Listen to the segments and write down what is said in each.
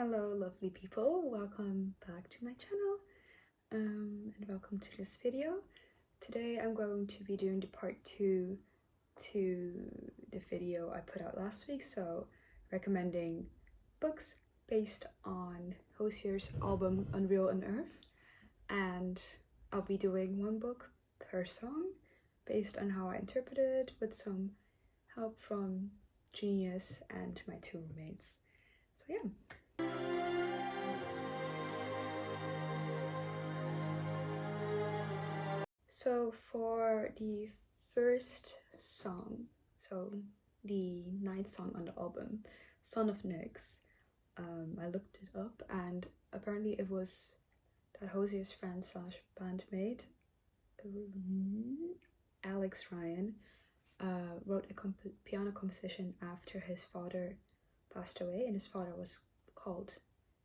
Hello lovely people, welcome back to my channel and welcome to this video. Today I'm going to be doing the part 2 to the video I put out last week, so recommending books based on Hozier's album unearth, and I'll be doing one book per song based on how I interpret it with some help from Genius and my two roommates. So yeah. So for the first song, so the 9th song on the album, Son of Nyx, I looked it up and apparently it was that Hozier's friend slash bandmate, Alex Ryan, wrote a piano composition after his father passed away, and his father was called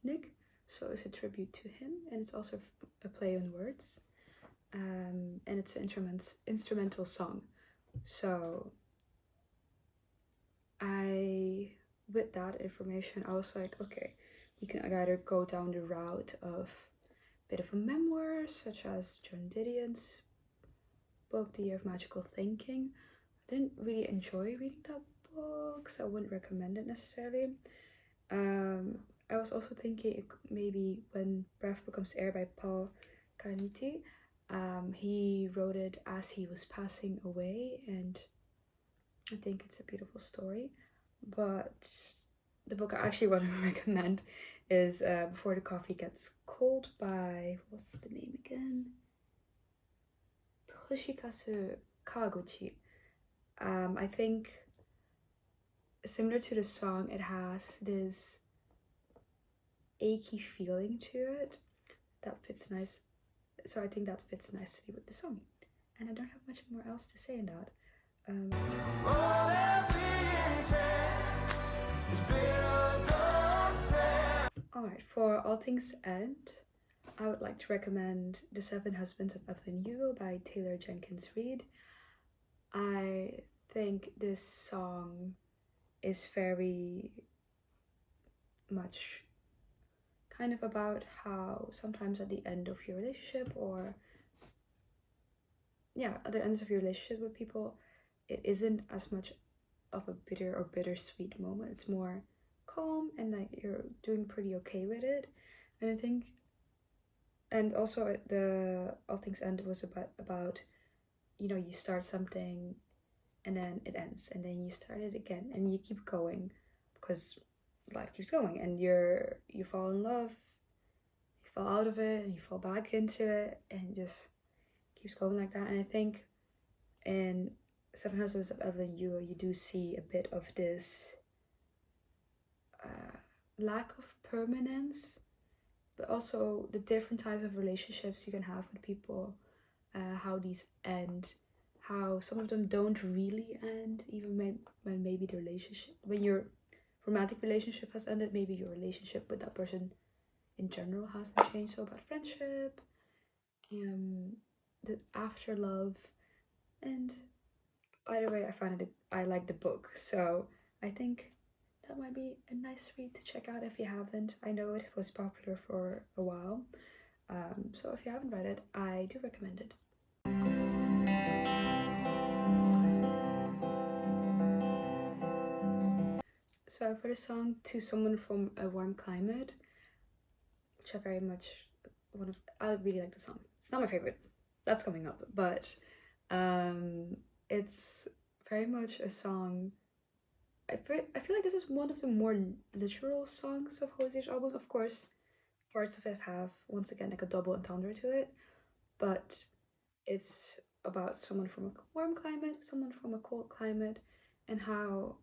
Nick, so it's a tribute to him, and it's also a play on words. And it's an instrumental song. So with that information, I was like, okay, you can either go down the route of a bit of a memoir, such as John Didion's book, The Year of Magical Thinking. I didn't really enjoy reading that book, so I wouldn't recommend it necessarily. I was also thinking maybe When Breath Becomes Air by Paul Karaniti. He wrote it as he was passing away, and I think it's a beautiful story. But the book I actually want to recommend is Before the Coffee Gets Cold by, what's the name again? Toshikazu Kawaguchi. I think similar to the song, it has this achy feeling to it that fits nice. So I think that fits nicely with the song. And I don't have much more else to say in that. Alright, for All Things End, I would like to recommend The Seven Husbands of Evelyn Hugo by Taylor Jenkins Reid. I think this song is very much kind of about how sometimes at the end of your relationship, or yeah, at the ends of your relationship with people, it isn't as much of a bitter or bittersweet moment. It's more calm and like you're doing pretty okay with it. And I think, and also the All Things End was about you know, you start something and then it ends, and then you start it again and you keep going because life keeps going, and you fall in love, you fall out of it, and you fall back into it, and it just keeps going like that. And I think in Seven Husbands of Evelyn Hugo, you do see a bit of this lack of permanence, but also the different types of relationships you can have with people, how these end, how some of them don't really end, even when maybe the relationship, when your romantic relationship has ended, maybe your relationship with that person in general hasn't changed. So about friendship, the after love, and either way, I like the book, so I think that might be a nice read to check out if you haven't. I know it was popular for a while, so if you haven't read it, I do recommend it. So for the song To Someone from a Warm Climate, which I really like the song. It's not my favorite, that's coming up, but it's very much a song. I feel like this is one of the more literal songs of Hozier's album. Of course, parts of it have, once again, like a double entendre to it, but it's about someone from a warm climate, someone from a cold climate, and how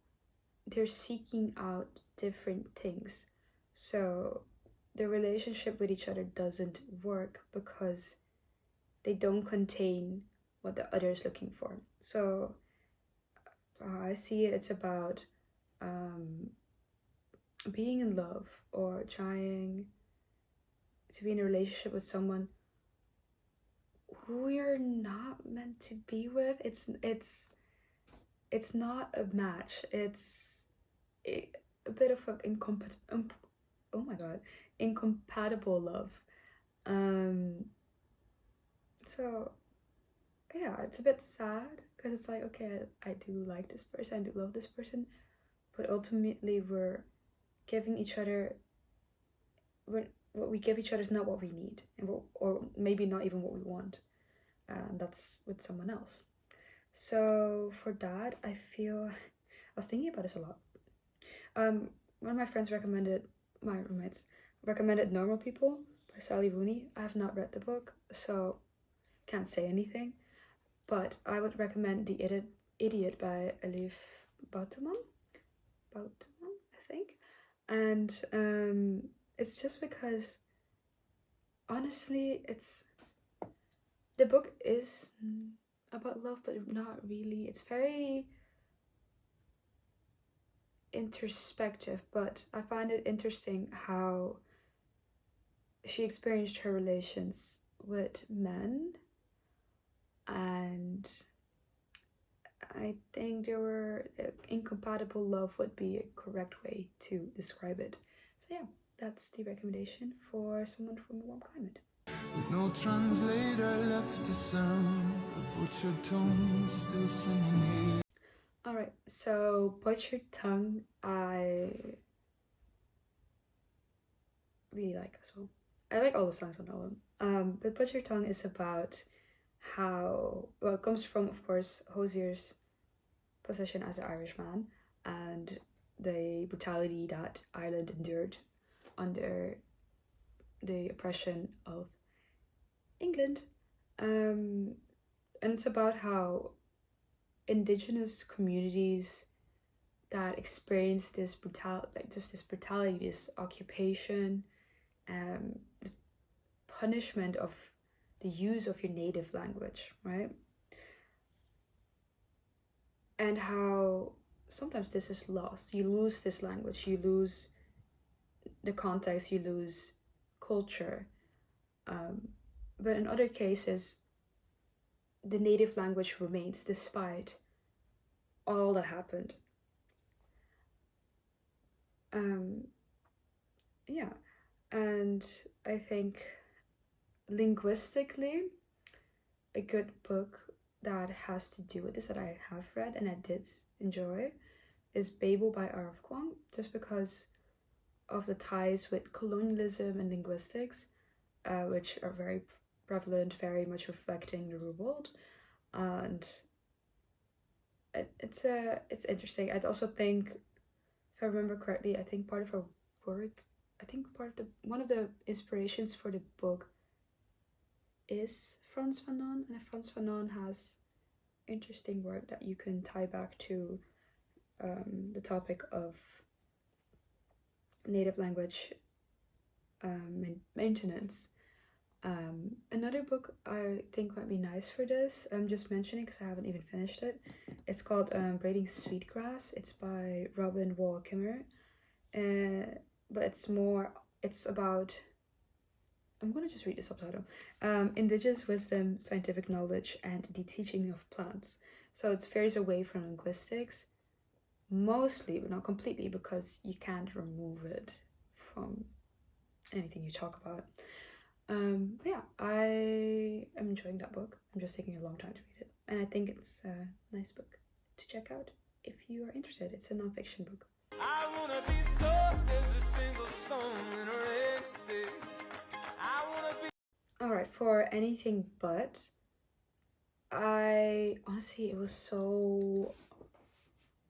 they're seeking out different things. So the relationship with each other doesn't work because they don't contain what the other is looking for. So I see it, it's about being in love or trying to be in a relationship with someone who you're not meant to be with. It's not a match. It's a bit of an oh my god, incompatible love. So yeah, it's a bit sad because it's like, okay, I do like this person, I do love this person, but ultimately we're giving each other, what we give each other is not what we need, and or maybe not even what we want. That's with someone else. So for that, I feel I was thinking about this a lot. One of my friends recommended, my roommates recommended Normal People by Sally Rooney. I have not read the book, so can't say anything. But I would recommend The Idiot by Elif Batuman. Batuman, I think. And it's just because honestly, the book is about love, but not really. It's very introspective, but I find it interesting how she experienced her relations with men, and I think there were incompatible love would be a correct way to describe it. So yeah, that's the recommendation for someone from a warm climate. With no translator left to sound, a butchered tongue still singing here. Alright, so Butchered Tongue I really like as well. I like all the songs on the album. But Butchered Tongue is about how, well, it comes from, of course, Hozier's position as an Irishman and the brutality that Ireland endured under the oppression of England. And it's about how indigenous communities that experience this brutality, this occupation, the punishment of the use of your native language, right? And how sometimes this is lost. You lose this language, you lose the context, you lose culture. But in other cases, the native language remains despite all that happened. Yeah, and I think linguistically, a good book that has to do with this that I have read and I did enjoy is Babel by R.F. Kuang, just because of the ties with colonialism and linguistics, which are very prevalent, very much reflecting the real world, and it's interesting. I'd also think, if I remember correctly, I think part of her work, I think one of the inspirations for the book is Frantz Fanon, and Frantz Fanon has interesting work that you can tie back to the topic of native language maintenance. Another book I think might be nice for this, I'm just mentioning because I haven't even finished it. It's called Braiding Sweetgrass. It's by Robin Wall Kimmerer. But it's about, I'm gonna just read the subtitle. Indigenous wisdom, scientific knowledge, and the teaching of plants. So it veers away from linguistics, mostly, but not completely, because you can't remove it from anything you talk about. But yeah, I am enjoying that book. I'm just taking a long time to read it, and I think it's a nice book to check out if you are interested. It's a non-fiction book. I wanna be soft as a single stone in a red state. I wanna be. Alright, for anything but, I honestly, it was so,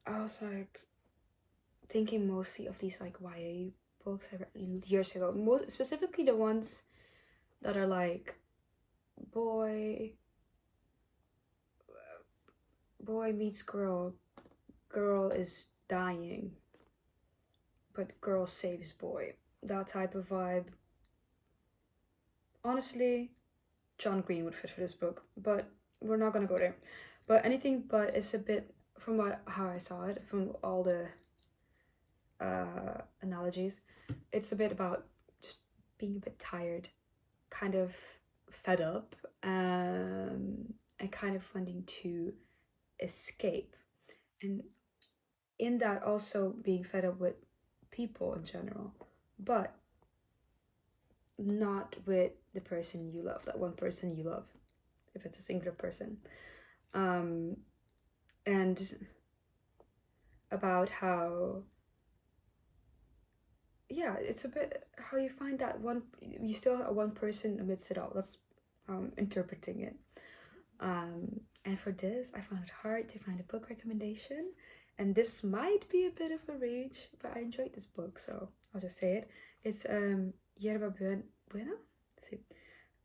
I was like thinking mostly of these like YA books I read years ago, specifically the ones that are like boy meets girl, girl is dying, but girl saves boy, that type of vibe. Honestly, John Green would fit for this book, but we're not gonna go there. But anything but is a bit, from how I saw it, from all the analogies, it's a bit about just being a bit tired, kind of fed up, and kind of wanting to escape, and in that also being fed up with people in general, but not with the person you love, that one person you love, if it's a singular person. And about how, yeah, it's a bit how you find that one, you still have one person amidst it all. That's interpreting it. And for this, I found it hard to find a book recommendation, and this might be a bit of a reach, but I enjoyed this book, so I'll just say it. It's Yerba Buena. Let's see.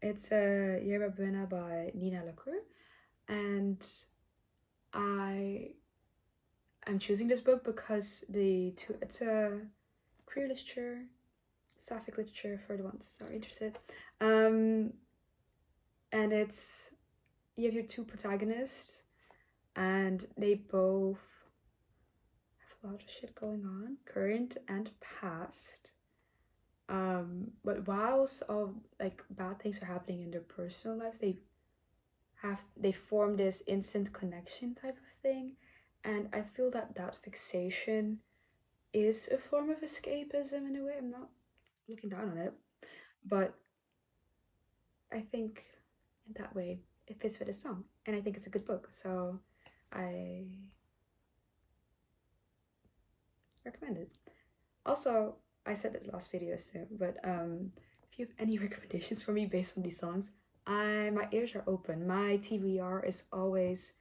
It's Yerba Buena by Nina Lacour, and I'm choosing this book because it's a queer literature, sapphic literature for the ones that are interested. And you have your two protagonists, and they both have a lot of shit going on, current and past. But whilst all like bad things are happening in their personal lives, they form this instant connection type of thing, and I feel that fixation is a form of escapism in a way. I'm not looking down on it, but I think in that way it fits with the song, and I think it's a good book, so I recommend it. Also, I said this last video too, but if you have any recommendations for me based on these songs, my ears are open. My TBR is always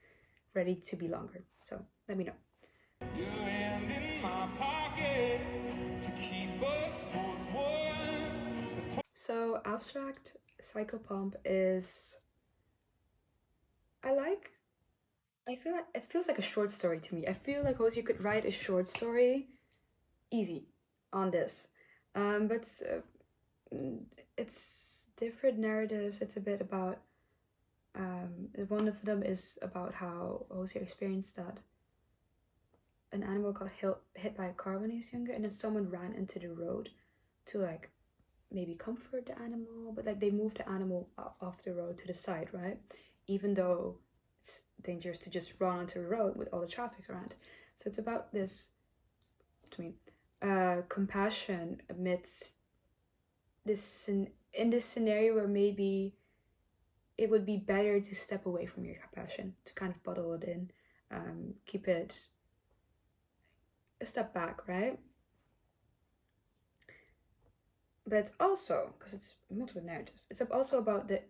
ready to be longer, so let me know. Your hand in my pocket to keep us both warm. So abstract psychopomp is, I feel like it feels like a short story to me. I feel like Hozier could write a short story easy on this, but it's different narratives. It's a bit about one of them is about how Hozier experienced that an animal got hit by a car when he was younger, and then someone ran into the road to like maybe comfort the animal, but like they moved the animal off the road to the side, right? Even though it's dangerous to just run onto the road with all the traffic around. So it's about this, to me, compassion amidst this, in this scenario where maybe it would be better to step away from your compassion, to kind of bottle it in, keep it a step back, right? But it's also, because it's multiple narratives, it's also about the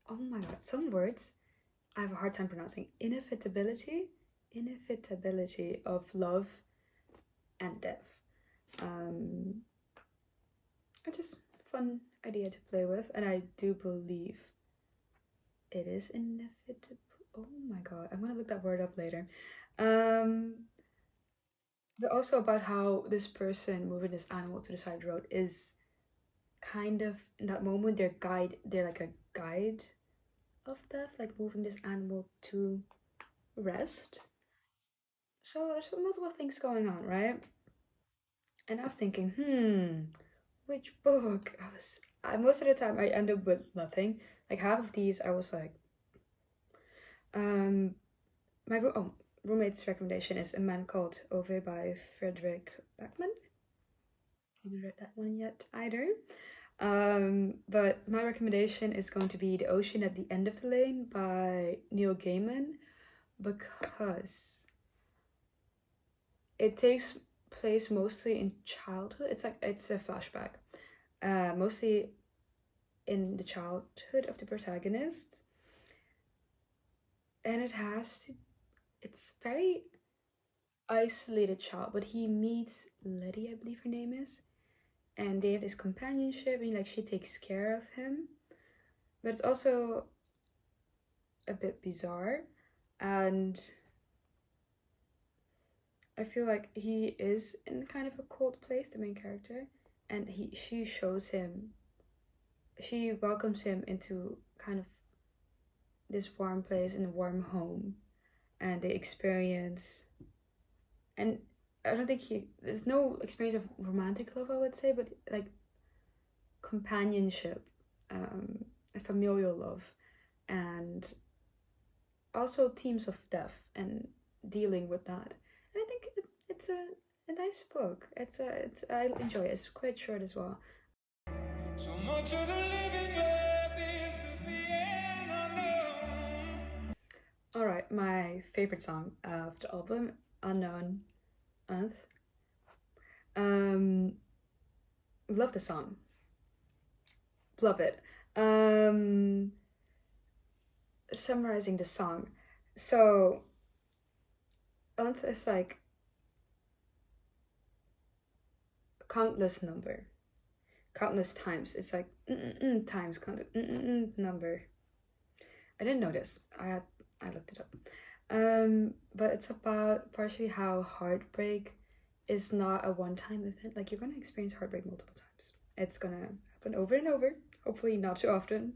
oh my god, some words I have a hard time pronouncing. Inevitability of love and death. Just fun idea to play with, and I do believe it is inevitable. Oh my god, I'm gonna look that word up later. But also about how this person moving this animal to the side of the road is kind of, in that moment, they're like a guide of death, like moving this animal to rest. So there's multiple things going on, right? And I was thinking, which book? Most of the time I end up with nothing. Like half of these I was like, my roommate's recommendation is A Man Called Ove by Frederick Backman. I haven't read that one yet either. But my recommendation is going to be The Ocean at the End of the Lane by Neil Gaiman, because it takes place mostly in childhood. It's a flashback, mostly in the childhood of the protagonist, and it's very isolated child, but he meets Letty, I believe her name is, and they have this companionship, and like she takes care of him, but it's also a bit bizarre, and I feel like he is in kind of a cold place, the main character, and she welcomes him into kind of this warm place in a warm home, and they experience, and I don't think there's no experience of romantic love, I would say, but like companionship, a familial love, and also themes of death and dealing with that. And I think a nice book. I enjoy it. It's quite short as well. So much of the living left is the being unknown. Alright, my favorite song of the album, Unknown, Unearth. Love the song. Love it. Summarizing the song. So, Unearth is like countless number. Countless times. It's like times, countless number. I didn't know this. I looked it up. But it's about partially how heartbreak is not a one-time event. Like, you're gonna experience heartbreak multiple times. It's gonna happen over and over. Hopefully not too often.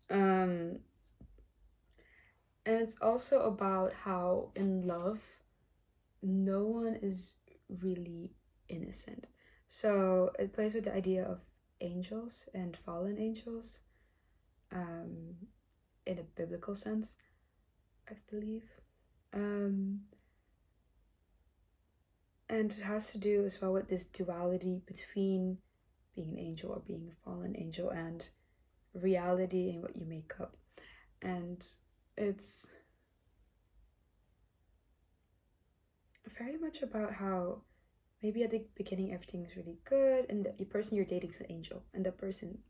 And it's also about how in love, no one is really innocent. So it plays with the idea of angels and fallen angels, in a biblical sense, I believe. And it has to do as well with this duality between being an angel or being a fallen angel and reality and what you make up. And it's very much about how maybe at the beginning everything is really good and the person you're dating is an angel and the person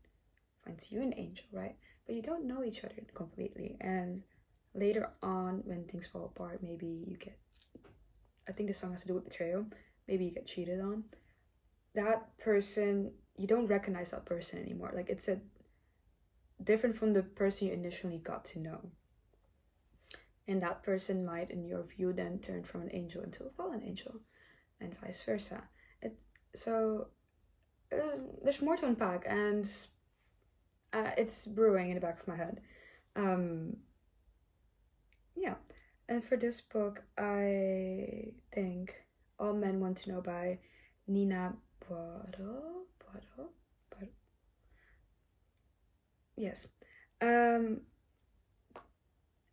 finds you an angel, right? But you don't know each other completely, and later on when things fall apart, maybe you get, I think the song has to do with betrayal, maybe you get cheated on. That person, you don't recognize that person anymore. Like, it's a different from the person you initially got to know, and that person might in your view then turn from an angel into a fallen angel, and vice versa. There's more to unpack, and it's brewing in the back of my head. Yeah, and for this book, I think All Men Want to Know by Nina Boado. Yes,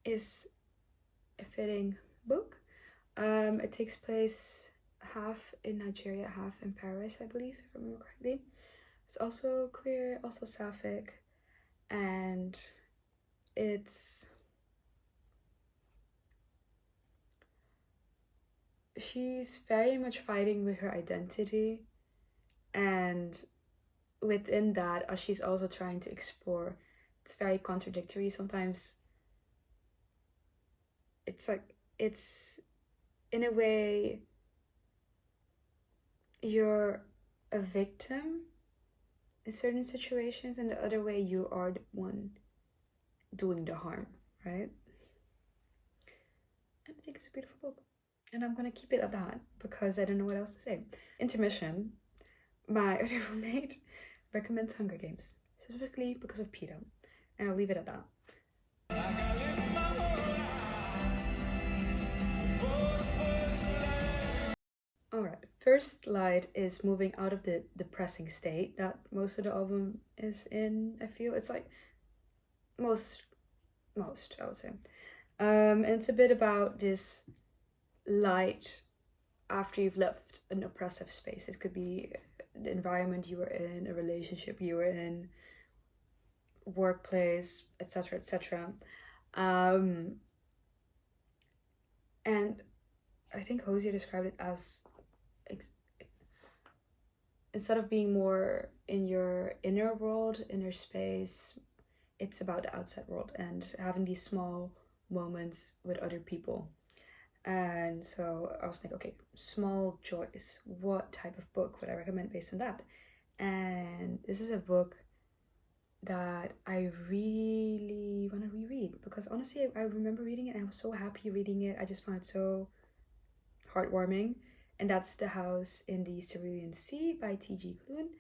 is a fitting book. It takes place half in Nigeria, half in Paris, I believe, if I remember correctly. It's also queer, also sapphic, and she's very much fighting with her identity, and within that, as she's also trying to explore, it's very contradictory. Sometimes it's like, it's in a way you're a victim in certain situations, and the other way you are the one doing the harm, right? And I think it's a beautiful book, and I'm gonna keep it at that because I don't know what else to say. Intermission. My other roommate recommends Hunger Games, specifically because of PETA, and I'll leave it at that. Alright, First Light is moving out of the depressing state that most of the album is in, I feel. It's like most, I would say. And it's a bit about this light after you've left an oppressive space. It could be the environment you were in, a relationship you were in, workplace, etc., etc. And I think Hozier described it as, instead of being more in your inner world, inner space, it's about the outside world and having these small moments with other people. And so I was like, okay, small joys. What type of book would I recommend based on that? And this is a book that I really want to reread because honestly, I remember reading it and I was so happy reading it. I just found it so heartwarming. And that's The House in the Cerulean Sea by T.G. Klune.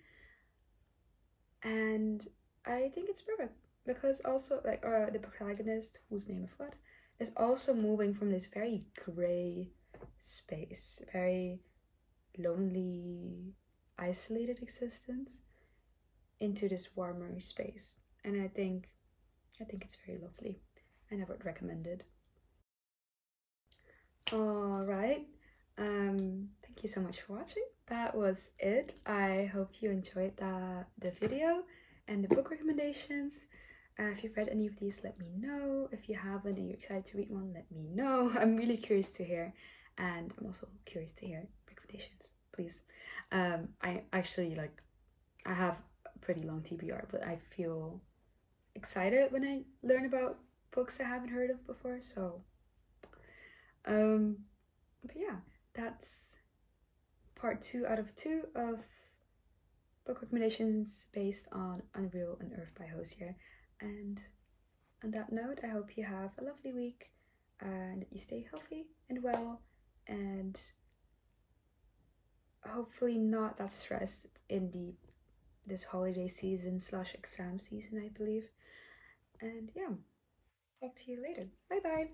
And I think it's perfect because also, like, the protagonist, whose name I forgot, is also moving from this very gray space, very lonely, isolated existence, into this warmer space. And I think it's very lovely, and I would recommend it. All right. Thank thank you so much for watching. That was it. I hope you enjoyed the video and the book recommendations. If you've read any of these, let me know. If you haven't and you're excited to read one, let me know. I'm really curious to hear, and I'm also curious to hear recommendations, please. I actually I have a pretty long TBR, but I feel excited when I learn about books I haven't heard of before. So, but yeah, that's part 2 out of 2 of book recommendations based on Unearth by Hozier. And on that note, I hope you have a lovely week and that you stay healthy and well, and hopefully not that stressed in this holiday season / exam season, I believe. And yeah, talk to you later. Bye bye.